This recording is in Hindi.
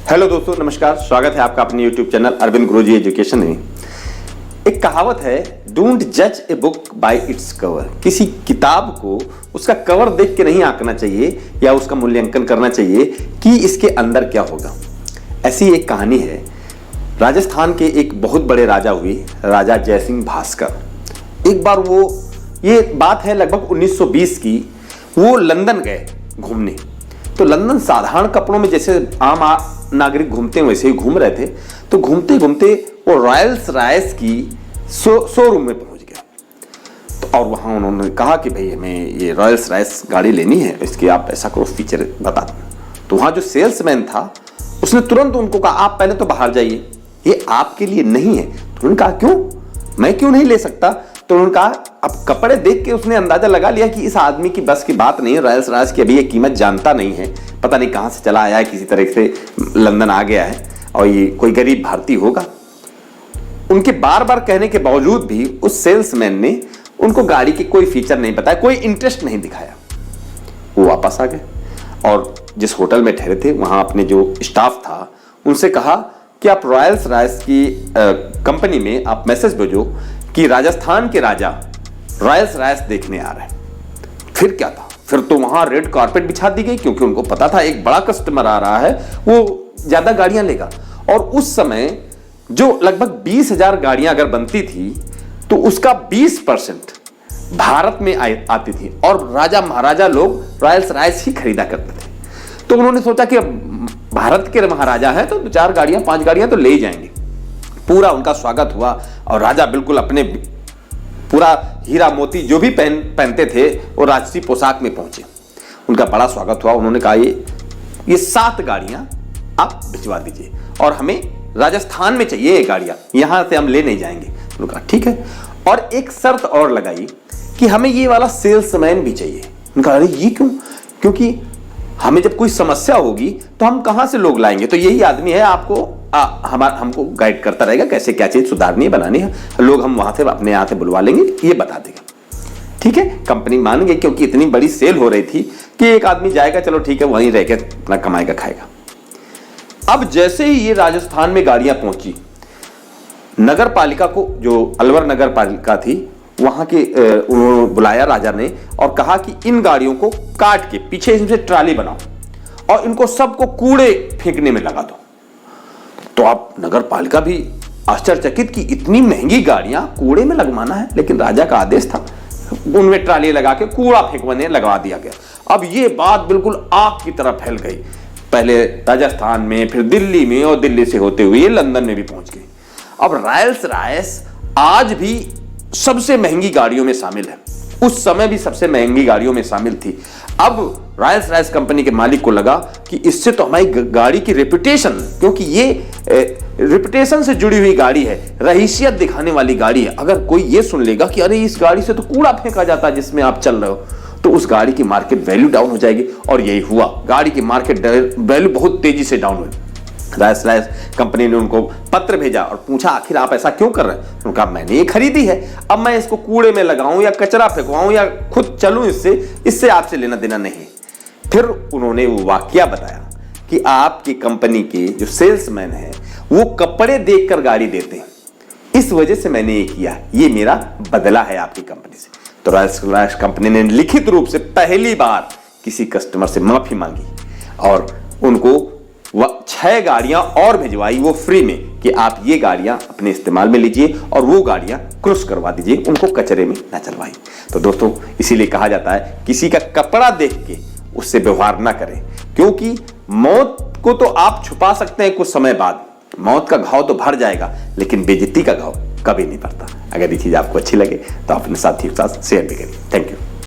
हेलो दोस्तों, नमस्कार। स्वागत है आपका अपने YouTube चैनल अरविंद गुरुजी एजुकेशन में। एक कहावत है, डोंट जज a book by its cover. किसी किताब को उसका कवर देख के नहीं आंकना चाहिए या उसका मूल्यांकन करना चाहिए कि इसके अंदर क्या होगा। ऐसी एक कहानी है, राजस्थान के एक बहुत बड़े राजा हुए, राजा जयसिंह भास्कर। एक बार ये बात है लगभग 1920 की, वो लंदन गए घूमने। तो लंदन साधारण कपड़ों में जैसे आम नागरिक घूमते हैं वैसे ही घूम रहे थे। तो घूमते घूमते वो रॉयल्स राइस की शोरूम में पहुंच गए। तो और वहां उन्होंने कहा कि भाई हमें ये रॉयल्स राइस गाड़ी लेनी है, इसकी आप ऐसा करो फीचर बता दो। तो वहां जो सेल्समैन था उसने तुरंत उनको कहा, आप पहले तो बाहर जाइए, ये आपके लिए नहीं है। तो उन्होंने कहा, क्यों, मैं क्यों नहीं ले सकता? तो उन्होंने कहा, अब कपड़े देख के उसने अंदाजा लगा लिया कि इस आदमी की बस की बात नहीं है, रॉयल्स राइस की अभी ये कीमत जानता नहीं है, पता नहीं कहां से चला आया है, किसी तरह से लंदन आ गया है और ये कोई गरीब भारतीय होगा। उनके बार बार कहने के बावजूद भी उस सेल्समैन ने उनको गाड़ी के कोई फीचर नहीं बताया, कोई इंटरेस्ट नहीं दिखाया। वो वापस आ गए और जिस होटल में ठहरे थे वहां अपने जो स्टाफ था उनसे कहा कि आप रॉयल्स राइस की कंपनी में आप मैसेज भेजो कि राजस्थान के राजा रॉयल्स राइस देखने आ रहे हैं। फिर क्या था, फिर तो वहां रेड कारपेट बिछा दी गई, क्योंकि उनको पता था एक बड़ा कस्टमर आ रहा है, वो ज्यादा गाड़ियां लेगा। और उस समय जो लगभग 20,000 गाड़ियां अगर बनती थी तो उसका 20% भारत में आती थी और राजा महाराजा लोग रॉयल्स राइस ही खरीदा करते थे। तो उन्होंने सोचा कि अब भारत के महाराजा हैं तो 4 गाड़ियां 5 गाड़ियां तो ले ही जाएंगे। पूरा उनका स्वागत हुआ और राजा बिल्कुल अपने पूरा हीरा मोती जो भी पहनते थे वो राजसी पोशाक में पहुंचे। उनका बड़ा स्वागत हुआ। उन्होंने कहा, ये 7 गाड़ियां आप भिजवा दीजिए और हमें राजस्थान में चाहिए ये गाड़ियां, यहां से हम ले नहीं जाएंगे। उन्होंने कहा ठीक है, और एक शर्त और लगाई कि हमें ये वाला सेल्समैन भी चाहिए। उन्होंने कहा, अरे ये क्यों? क्योंकि हमें जब कोई समस्या होगी तो हम कहां से लोग लाएंगे, तो यही आदमी है, आपको हमको गाइड करता रहेगा कैसे क्या चीज सुधारनी है, बनानी है। लोग हम वहां से अपने यहां से बुलवा लेंगे, ये बता देगा। ठीक है, कंपनी मान गई क्योंकि इतनी बड़ी सेल हो रही थी कि एक आदमी जाएगा, चलो ठीक है, वहीं रह के अपना कमाएगा खाएगा। अब जैसे ही ये राजस्थान में गाड़ियां पहुंची, नगर पालिका को, जो अलवर नगर पालिका थी वहां के उन्होंने बुलाया राजा ने और कहा कि इन गाड़ियों को काट के पीछे इनसे ट्राली बनाओ और इनको सबको कूड़े फेंकने में लगा दो। तो आप नगर पालिका भी आश्चर्यचकित कि इतनी महंगी गाड़ियां कूड़े में लगवाना है, लेकिन राजा का आदेश था, उनमें ट्राली लगा के कूड़ा फेंकवाने लगवा दिया गया। अब ये बात बिल्कुल आग की तरह फैल गई, पहले राजस्थान में, फिर दिल्ली में और दिल्ली से होते हुए लंदन में भी पहुंच गई। अब रॉयल्स राइस आज भी सबसे महंगी गाड़ियों में शामिल है, उस समय भी सबसे महंगी गाड़ियों में शामिल थी। अब रॉयल्स राइस कंपनी के मालिक को लगा कि इससे तो हमारी गाड़ी की रेपुटेशन, क्योंकि ये रेपुटेशन से जुड़ी हुई गाड़ी है, रहीसियत दिखाने वाली गाड़ी है, अगर कोई ये सुन लेगा कि अरे इस गाड़ी से तो कूड़ा फेंका जाता है जिसमें आप चल रहे हो, तो उस गाड़ी की मार्केट वैल्यू डाउन हो जाएगी। और यही हुआ, गाड़ी की मार्केट वैल्यू बहुत तेजी से डाउन हुई। रॉयल्स राइस कंपनी ने उनको पत्र भेजा और पूछा, आखिर आप ऐसा क्यों कर रहे हैं? उन्होंने कहा, मैंने ये खरीदी है, अब मैं इसको कूड़े में लगाऊं या कचरा फेंकवाऊं या खुद चलूं इससे आपसे लेना देना नहीं। फिर उन्होंने वो वाकया बताया कि आपकी कंपनी के जो सेल्समैन है वो कपड़े देखकर गाड़ी देते हैं, इस वजह से मैंने ये किया, ये मेरा बदला है आपकी कंपनी से। तो रॉयल्स राइस कंपनी ने लिखित रूप से पहली बार किसी कस्टमर से माफी मांगी और उनको 6 गाड़ियां और भिजवाई वो फ्री में कि आप ये गाड़ियां अपने इस्तेमाल में लीजिए और वो गाड़ियां क्रॉस करवा दीजिए, उनको कचरे में ना चलवाई। तो दोस्तों, इसीलिए कहा जाता है किसी का कपड़ा देख के उससे व्यवहार ना करें, क्योंकि मौत को तो आप छुपा सकते हैं कुछ समय बाद, मौत का घाव तो भर जाएगा लेकिन बेइज्जती का घाव कभी नहीं भरता। अगर ये चीज आपको अच्छी लगे तो अपने साथियों के साथ शेयर भी करिए। Thank you.